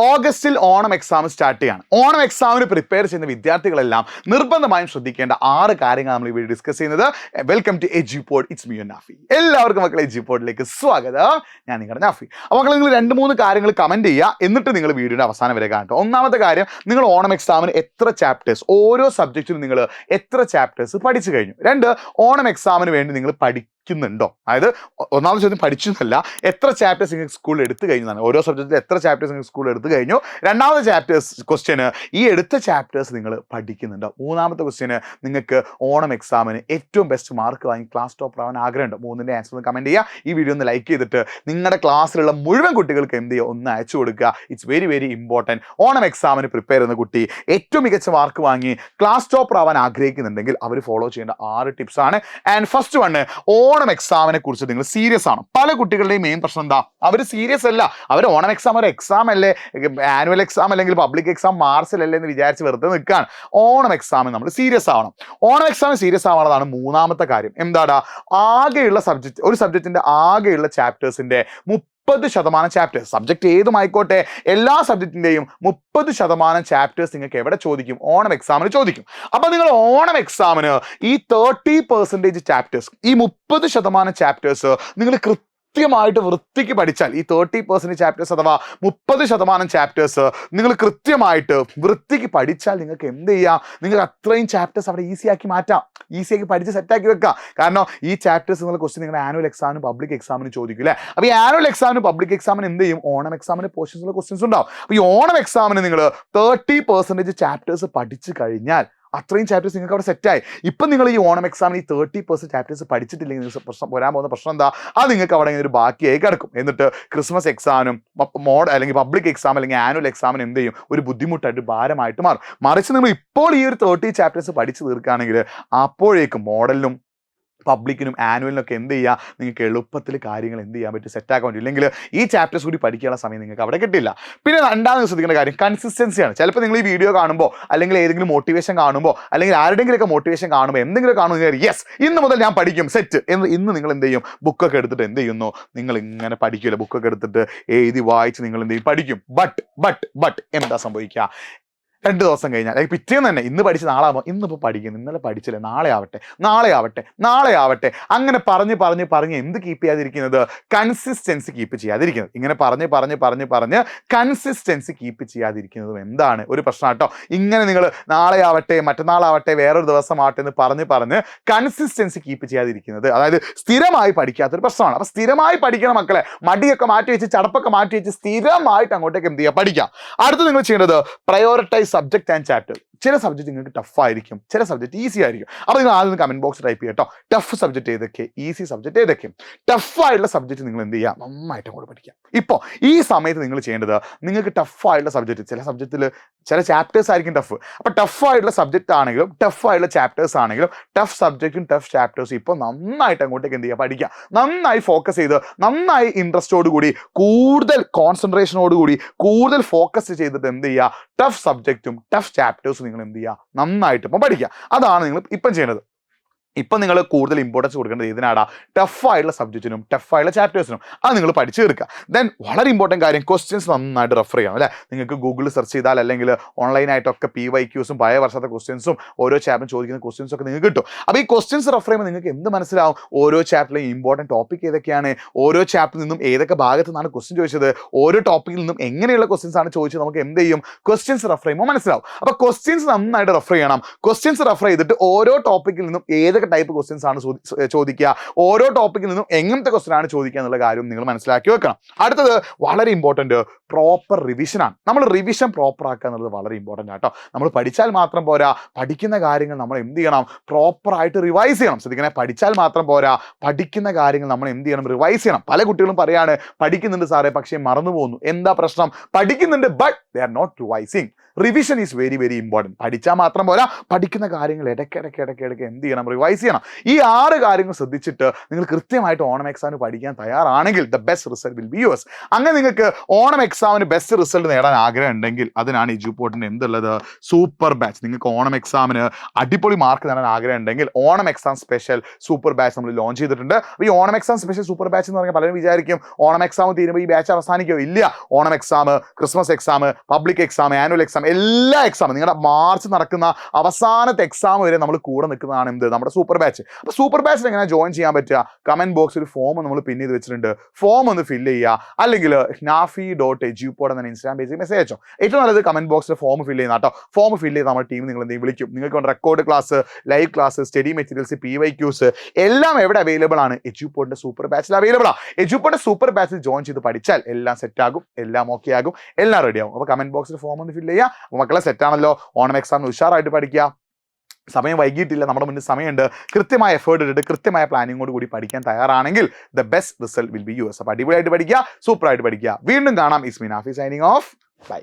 ഓഗസ്റ്റിൽ Onam exam start ചെയ്യാണ്. ഓണം എക്സാമിന് പ്രിപ്പയർ ചെയ്യുന്ന വിദ്യാർത്ഥികളെല്ലാം നിർബന്ധമായും ശ്രദ്ധിക്കേണ്ട 6 കാര്യങ്ങൾ നമ്മൾ ഇവിടെ ഡിസ്കസ് ചെയ്യുന്നത്. Welcome to Edupod, it's me Nafi. എല്ലാവർക്കും മക്കളെ എജ്യൂപോഡിലേക്ക് സ്വാഗതം. ഞാൻ നിങ്ങളുടെ നാഫി. അപ്പോൾ നിങ്ങൾ 2-3 കാര്യങ്ങൾ കമന്റ് ചെയ്യുക, എന്നിട്ട് നിങ്ങൾ വീഡിയോയുടെ അവസാനം വരെ കാണട്ടോ. ഒന്നാമത്തെ കാര്യം, നിങ്ങൾ ഓണം എക്സാമിന് എത്ര ചാപ്റ്റേഴ്സ്, ഓരോ സബ്ജക്റ്റിലും നിങ്ങൾ എത്ര ചാപ്റ്റേഴ്സ് പഠിച്ചു കഴിഞ്ഞു. 2, ഓണം എക്സാമിന് വേണ്ടി നിങ്ങൾ ുന്നുണ്ടോ. അതായത് ഒന്നാമത്തെ ചോദ്യം പഠിച്ചു എന്നല്ല, എത്ര ചാപ്റ്റേഴ്സ് നിങ്ങൾക്ക് സ്കൂളിൽ എടുത്തു കഴിഞ്ഞതാണ്, ഓരോ സബ്ജക്റ്റിൽ എത്ര ചാപ്റ്റേഴ്സ് നിങ്ങൾക്ക് സ്കൂളിൽ എടുത്തു കഴിഞ്ഞു. രണ്ടാമത്തെ ക്വസ്റ്റ്യന്, ഈ എടുത്ത ചാപ്റ്റേഴ്സ് നിങ്ങൾ പഠിക്കുന്നുണ്ടോ. മൂന്നാമത്തെ ക്വസ്റ്റ്യന്, നിങ്ങൾക്ക് ഓണം എക്സാമിന് ഏറ്റവും ബെസ്റ്റ് മാർക്ക് വാങ്ങി ക്ലാസ് ടോപ്പർ ആവാൻ ആഗ്രഹമുണ്ടോ. 3ന്റെ ആൻസർ ഒന്ന് കമന്റ് ചെയ്യുക. ഈ വീഡിയോ ഒന്ന് ലൈക്ക് ചെയ്തിട്ട് നിങ്ങളുടെ ക്ലാസ്സിലുള്ള മുഴുവൻ കുട്ടികൾക്ക് എന്ത് ചെയ്യുക, ഒന്ന് അയച്ചു കൊടുക്കുക. It's very very important. Onam എക്സാമിന് പ്രിപ്പയർ ചെയ്യുന്ന കുട്ടി ഏറ്റവും മികച്ച മാർക്ക് വാങ്ങി ക്ലാസ് ടോപ്പർ ആവാൻ ആഗ്രഹിക്കുന്നുണ്ടെങ്കിൽ അവർ ഫോളോ ചെയ്യേണ്ട 6 ടിപ്സ് ആണ്. ആൻഡ് ഫസ്റ്റ് വൺ, ഓണം എക്സാമിനെ കുറിച്ച് നിങ്ങൾ സീരിയസ് ആണ്. പല കുട്ടികളുടെയും മെയിൻ പ്രശ്നം എന്താ, അവർ സീരിയസ് അല്ല. അവർ ഓണം എക്സാം ഒരു എക്സാം അല്ലേ, ആനുവൽ എക്സാം അല്ലെങ്കിൽ പബ്ലിക് എക്സാം മാർച്ചിലല്ലേ എന്ന് വിചാരിച്ച് വെറുതെ നിൽക്കുകയാണ്. ഓണം എക്സാമിന് നമ്മൾ സീരിയസ് ആവണം. ഓണം എക്സാമിന് സീരിയസ് ആവുന്നതാണ് മൂന്നാമത്തെ കാര്യം. എന്താടാ, ആകെയുള്ള സബ്ജക്റ്റ്, ഒരു സബ്ജക്റ്റിന്റെ ആകെയുള്ള ചാപ്റ്റേഴ്സിന്റെ 30% ചാപ്റ്റേഴ്സ്, സബ്ജക്ട് ഏതുമായിക്കോട്ടെ, എല്ലാ സബ്ജക്റ്റിന്റെയും 30% ചാപ്റ്റേഴ്സ് നിങ്ങൾക്ക് എവിടെ ചോദിക്കും, ഓണം എക്സാമിന് ചോദിക്കും. അപ്പൊ നിങ്ങൾ ഓണം എക്സാമിന് ഈ 30% ചാപ്റ്റേഴ്സ്, ഈ 30% ചാപ്റ്റേഴ്സ് നിങ്ങൾ കൃത്യമായിട്ട് വൃത്തിക്ക് പഠിച്ചാൽ, ഈ 30% ചാപ്റ്റേഴ്സ് അഥവാ 30% ചാപ്റ്റേഴ്സ് നിങ്ങൾ കൃത്യമായിട്ട് വൃത്തിക്ക് പഠിച്ചാൽ നിങ്ങൾക്ക് എന്ത് ചെയ്യാം, നിങ്ങൾക്ക് അത്രയും ചാപ്റ്റേഴ്സ് അവിടെ ഈസിയാക്കി മാറ്റാം, ഈസിയാക്കി പഠിച്ച് സെറ്റാക്കി വെക്കാം. കാരണം ഈ ചാപ്റ്റേഴ്സ് നിങ്ങൾ ക്വസ്റ്റ്യൻ നിങ്ങളുടെ ആനുവൽ എക്സാമിനും പബ്ലിക് എക്സാമിനും ചോദിക്കും അല്ലേ. അപ്പോൾ ഈ ആനുവൽ എക്സാമിനും പബ്ലിക് എക്സാമിന് എന്ത് ചെയ്യും, ഓണം എക്സാമിന് പോർഷൻസിലുള്ള ക്വസ്റ്റ്യൻസ് ഉണ്ടാവും. അപ്പോൾ ഈ ഓണം എക്സാമിന് നിങ്ങൾ 30% ചാപ്റ്റേഴ്സ് പഠിച്ചു കഴിഞ്ഞാൽ അത്രയും ചാപ്റ്റേഴ്സ് നിങ്ങൾക്ക് അവിടെ സെറ്റായി. ഇപ്പം നിങ്ങൾ ഈ ഓണം എക്സാമിന് ഈ 30% ചാപ്റ്റേഴ്സ് പഠിച്ചിട്ടില്ലെങ്കിൽ വരാൻ പോകുന്ന പ്രശ്നം എന്താ, അത് നിങ്ങൾക്ക് അവിടെ ഒരു ബാക്കിയായി കിടക്കും. എന്നിട്ട് ക്രിസ്മസ് എക്സാമിനും അല്ലെങ്കിൽ പബ്ലിക് എക്സാം അല്ലെങ്കിൽ ആനുവൽ എക്സാമിന് എന്ത് ചെയ്യും, ഒരു ബുദ്ധിമുട്ടായിട്ട് ഭാരമായിട്ട് മാറും. മറിച്ച് നിങ്ങൾ ഇപ്പോൾ ഈ ഒരു 30 ചാപ്റ്റേഴ്സ് പഠിച്ചു തീർക്കുകയാണെങ്കിൽ അപ്പോഴേക്കും മോഡലിനും പബ്ലിക്കിനും ആനുവലിനൊക്കെ എന്ത് ചെയ്യുക, നിങ്ങൾക്ക് എളുപ്പത്തിൽ കാര്യങ്ങൾ എന്ത് ചെയ്യാൻ പറ്റും, സെറ്റാക്കാൻ പറ്റും. ഇല്ലെങ്കിൽ ഈ ചാപ്റ്റേഴ്സ് കൂടി പഠിക്കാനുള്ള സമയം നിങ്ങൾക്ക് അവിടെ കിട്ടില്ല. പിന്നെ രണ്ടാമത് ശ്രദ്ധിക്കേണ്ട കാര്യം കൺസിസ്റ്റൻസിയാണ്. ചിലപ്പോൾ നിങ്ങൾ ഈ വീഡിയോ കാണുമ്പോൾ അല്ലെങ്കിൽ ഏതെങ്കിലും മോട്ടിവേഷൻ കാണുമ്പോൾ അല്ലെങ്കിൽ ആരുടെങ്കിലൊക്കെ മോട്ടിവേഷൻ കാണുമ്പോൾ എന്തെങ്കിലും കാണുമ്പോൾ യെസ് ഇന്ന് മുതൽ ഞാൻ പഠിക്കും സെറ്റ് എന്ന് ഇന്ന് നിങ്ങൾ എന്ത് ചെയ്യും, ബുക്കൊക്കെ എടുത്തിട്ട് എന്ത് ചെയ്യുന്നു, നിങ്ങൾ ഇങ്ങനെ പഠിക്കില്ല, ബുക്കൊക്കെ എടുത്തിട്ട് എഴുതി വായിച്ച് നിങ്ങൾ എന്ത് ചെയ്യും, പഠിക്കും. ബട്ട് എന്താ സംഭവിക്കുക, 2 ദിവസം കഴിഞ്ഞാൽ പിറ്റേന്ന് തന്നെ ഇന്ന് പഠിച്ച് നാളാകുമ്പോൾ ഇന്നിപ്പോൾ പഠിക്കുന്നു, ഇന്നലെ പഠിച്ചില്ലേ, നാളെ ആവട്ടെ അങ്ങനെ പറഞ്ഞ് എന്ത് കീപ്പ് ചെയ്യാതിരിക്കുന്നത്, കൺസിസ്റ്റൻസി കീപ്പ് ചെയ്യാതിരിക്കുന്നത്. ഇങ്ങനെ പറഞ്ഞ് കൺസിസ്റ്റൻസി കീപ്പ് ചെയ്യാതിരിക്കുന്നതും എന്താണ് ഒരു പ്രശ്നം കേട്ടോ. ഇങ്ങനെ നിങ്ങൾ നാളെ ആവട്ടെ, മറ്റന്നാളാവട്ടെ, വേറൊരു ദിവസം ആവട്ടെ എന്ന് പറഞ്ഞ് കൺസിസ്റ്റൻസി കീപ്പ് ചെയ്യാതിരിക്കുന്നത്, അതായത് സ്ഥിരമായി പഠിക്കാത്തൊരു പ്രശ്നമാണ്. അപ്പോൾ സ്ഥിരമായി പഠിക്കണം മക്കളെ, മടിയൊക്കെ മാറ്റി വെച്ച്, ചടപ്പൊക്കെ മാറ്റി വെച്ച് സ്ഥിരമായിട്ട് അങ്ങോട്ടേക്ക് എന്ത് ചെയ്യുക, പഠിക്കാം. അടുത്ത് നിങ്ങൾ ചെയ്യേണ്ടത് പ്രയോറിറ്റൈസ് സബ്ജക്ട് ആൻഡ് ചാപ്റ്റർ. ചില സബ്ജക്റ്റ് നിങ്ങൾക്ക് ടഫ് ആയിരിക്കും, ചില സബ്ജക്റ്റ് ഈസി ആയിരിക്കും. അപ്പോൾ നിങ്ങൾ ആദ്യം കമന്റ് ബോക്സ് ടൈപ്പ് ചെയ്യട്ടോ, ടഫ് സബ്ജക്റ്റ് ഏതൊക്കെ, ഈസി സബ്ജക്റ്റ് ഏതൊക്കെ. ടഫായിട്ടുള്ള സബ്ജക്റ്റ് നിങ്ങൾ എന്ത് ചെയ്യുക, നന്നായിട്ട് അങ്ങോട്ട് പഠിക്കാം. ഇപ്പോൾ ഈ സമയത്ത് നിങ്ങൾ ചെയ്യേണ്ടത്, നിങ്ങൾക്ക് ടഫായിട്ടുള്ള സബ്ജക്റ്റ്, ചില സബ്ജക്റ്റിൽ ചില ചാപ്റ്റേഴ്സ് ആയിരിക്കും ടഫ്. അപ്പോൾ ടഫായിട്ടുള്ള സബ്ജക്റ്റ് ആണെങ്കിലും ടഫായിട്ടുള്ള ചാപ്റ്റേഴ്സ് ആണെങ്കിലും ടഫ് സബ്ജക്റ്റും ടഫ് ചാപ്റ്റേഴ്സും ഇപ്പോൾ നന്നായിട്ട് അങ്ങോട്ടേക്ക് എന്ത് ചെയ്യുക, പഠിക്കുക. നന്നായി ഫോക്കസ് ചെയ്ത്, നന്നായി ഇൻട്രസ്റ്റോടുകൂടി, കൂടുതൽ കോൺസെൻട്രേഷനോടുകൂടി, കൂടുതൽ ഫോക്കസ് ചെയ്തിട്ട് എന്ത് ചെയ്യുക, ടഫ് സബ്ജക്റ്റും ടഫ് ചാപ്റ്റേഴ്സും നിങ്ങൾ എന്ത് ചെയ്യുക, നന്നായിട്ട് ഇപ്പം പഠിക്കുക. അതാണ് നിങ്ങൾ ഇപ്പം ചെയ്യുന്നത്. ഇപ്പം നിങ്ങൾ കൂടുതൽ ഇമ്പോർട്ടൻസ് കൊടുക്കേണ്ടത് ഇതിനാടാ, ടഫായിട്ടുള്ള സബ്ജക്റ്റിനും ടഫായിട്ടുള്ള ചാപ്റ്റേഴ്സിനും. അത് നിങ്ങൾ പഠിച്ചു തീർക്കുക. ദെൻ വളരെ ഇമ്പോർട്ടൻറ്റ് കാര്യം, ക്വസ്റ്റ്യൻസ് നന്നായിട്ട് റെഫർ ചെയ്യണം അല്ലേ. നിങ്ങൾക്ക് ഗൂഗിളിൽ സെർച്ച് ചെയ്താൽ അല്ലെങ്കിൽ ഓൺലൈനായിട്ടൊക്കെ PYQസും പഴയ വർഷത്തെ ക്വസ്റ്റ്യൻസും ഓരോ ചാപ്റ്ററും ചോദിക്കുന്ന ക്വസ്റ്റ്യൻസും ഒക്കെ നിങ്ങൾക്ക് കിട്ടും. അപ്പോൾ ഈ ക്വസ്റ്റ്യൻസ് റെഫർ ചെയ്യുമ്പോൾ നിങ്ങൾക്ക് എന്ത് മനസ്സിലാവും, ഓരോ ചാപ്റ്ററിലും ഇമ്പോർട്ടൻറ്റ് ടോപ്പിക് ഏതൊക്കെയാണ്, ഓരോ ചാപ്റ്ററിൽ നിന്നും ഏതൊക്കെ ഭാഗത്തു നിന്നാണ് ക്വസ്റ്റ്യൻ ചോദിച്ചത്, ഓരോ ടോപ്പിക്കിൽ നിന്നും എങ്ങനെയുള്ള ക്വസ്റ്റ്യൻസ് ആണ് ചോദിച്ചത്, നമുക്ക് എന്ത് ചെയ്യും, ക്വസ്റ്റ്യൻസ് റെഫർ ചെയ്യുമ്പോൾ മനസ്സിലാവും. അപ്പോൾ ക്വസ്റ്റ്യൻസ് നന്നായിട്ട് റെഫർ ചെയ്യണം. ക്വസ്റ്റ്യൻസ് റെഫർ ചെയ്തിട്ട് ഓരോ ടോപ്പിക്കിൽ നിന്നും ഏതൊക്കെ ടൈപ്പ് ക്വസ്റ്റ്യൻസ് ആണ് ചോദിക്കുക, ഓരോ ടോപ്പിക്കിൽ നിന്നും എങ്ങനത്തെ ക്വസ്റ്റ്യൻ ആണ് ചോദിക്കുക എന്നുള്ള കാര്യം നിങ്ങൾ മനസ്സിലാക്കി വെക്കണം. അടുത്തത് വളരെ ഇമ്പോർട്ടൻറ്റ്, പ്രോപ്പർ റിവിഷനാണ്. നമ്മൾ റിവിഷൻ പ്രോപ്പർ ആക്കുക എന്നുള്ളത് വളരെ ഇമ്പോർട്ടൻ്റ് ആട്ടോ. നമ്മൾ പഠിച്ചാൽ മാത്രം പോരാ, പഠിക്കുന്ന കാര്യങ്ങൾ നമ്മൾ എന്ത് ചെയ്യണം, പ്രോപ്പറായിട്ട് റിവൈസ് ചെയ്യണം. ശ്രദ്ധിക്കണേ, പഠിച്ചാൽ മാത്രം പോരാ, പഠിക്കുന്ന കാര്യങ്ങൾ നമ്മൾ എന്ത് ചെയ്യണം, റിവൈസ് ചെയ്യണം. പല കുട്ടികളും പറയാണ് പഠിക്കുന്നുണ്ട് സാറേ പക്ഷേ മറന്നു പോകുന്നു. എന്താ പ്രശ്നം, പഠിക്കുന്നുണ്ട് but they are not revising. Revision is very very important. പഠിച്ചാൽ മാത്രം പോരാ, പഠിക്കുന്ന കാര്യങ്ങൾ ഇടയ്ക്കിടയ്ക്ക് എന്ത് ചെയ്യണം, റിവൈസ് ചെയ്യണം. ഈ 6 കാര്യങ്ങൾ ശ്രദ്ധിച്ചിട്ട് നിങ്ങൾ കൃത്യമായിട്ട് ഓണം എക്സാമിന് പഠിക്കാൻ തയ്യാറാണെങ്കിൽ the best result will be yours. അങ്ങനെ നിങ്ങൾക്ക് ഓണം എക്സാമിന് ബെസ്റ്റ് റിസൾട്ട് നേടാൻ ആഗ്രഹം ഉണ്ടെങ്കിൽ അതിനാണ് എഡ്യൂപോർട്ടിൻ്റെ എന്തുള്ളത്, സൂപ്പർ ബാച്ച്. നിങ്ങൾക്ക് ഓണം എക്സാമിന് അടിപൊളി മാർക്ക് നേടാൻ ആഗ്രഹം ഉണ്ടെങ്കിൽ Onam exam special super batch നമ്മൾ ലോഞ്ച് ചെയ്തിട്ടുണ്ട്. അപ്പോൾ ഈ Onam exam special super batch എന്ന് പറഞ്ഞാൽ പലരും വിചാരിക്കും ഓണം എക്സാം തീരുമ്പോൾ ഈ ബാച്ച് അവസാനിക്കോ? ഇല്ല. Onam exam, Christmas exam, public exam, annual exam, എല്ലാ എക്സാമും നിങ്ങളുടെ മാർച്ച് നടക്കുന്ന അവസാനത്തെ എക്സാം വരെ നമ്മൾ കൂടെ നിൽക്കുന്നതാണ് എന്ത്, നമ്മുടെ സൂപ്പർ ബാച്ച്. അപ്പോൾ സൂപ്പർ ബാച്ചിൽ എങ്ങനെ ജോയിൻ ചെയ്യാൻ പറ്റുക? കമന്റ് ബോക്സിൽ ഒരു ഫോം നമ്മൾ പിൻ ചെയ്ത് വെച്ചിട്ടുണ്ട്. ഫോം ഒന്ന് ഫില്ല് ചെയ്യുക, അല്ലെങ്കിൽ nafi.edupod എന്ന ഇൻസ്റ്റാഗ്രാം പേജിൽ മെസ്സേജ് അയച്ചോ. ഏറ്റവും നല്ലത് കമന്റ് ബോക്സിൽ ഫോം ഫില്ല് ചെയ്യുന്ന കേട്ടോ. ഫോം ഫില്ല് ചെയ്ത് നമ്മുടെ ടീം നിങ്ങൾ എന്തെങ്കിലും വിളിക്കും. നിങ്ങൾക്ക് വേണ്ട record class, live class, study materials, PYQs എല്ലാം എവിടെ അവൈലബിൾ ആണ്? എഡ്യൂപോർട്ടിന്റെ സൂപ്പർ ബാച്ചിൽ അവൈലബിൾ ആണ്. എഡ്യൂപോർട്ടിന്റെ സൂപ്പർ ബാച്ചിൽ ജോയിൻ ചെയ്ത് പഠിച്ചാൽ എല്ലാം സെറ്റ് ആകും, എല്ലാം ഓക്കെ ആകും, എല്ലാം റെഡി ആകും. അപ്പോൾ കമന്റ് ബോക്സിൽ ഫോം ഒന്ന് ഫില്ല് ചെയ്യുക. അപ്പോൾ മക്കളെ സെറ്റ് ആണല്ലോ, ഓണം എക്സാമിന് ഉഷാറായിട്ട് പഠിക്കുക. സമയം വൈകിട്ടില്ല, നമ്മുടെ മുന്നിൽ സമയമുണ്ട്. കൃത്യമായ എഫേർട്ട് ഇട്ടിട്ട് കൃത്യമായ പ്ലാനിങ്ങോട് കൂടി പഠിക്കാൻ തയ്യാറാണെങ്കിൽ the best result will be yours. അപ്പോൾ അടിപൊളിയായിട്ട് പഠിക്കുക, സൂപ്പറായിട്ട് പഠിക്കുക. വീണ്ടും കാണാം. It's me Nafi signing off. By.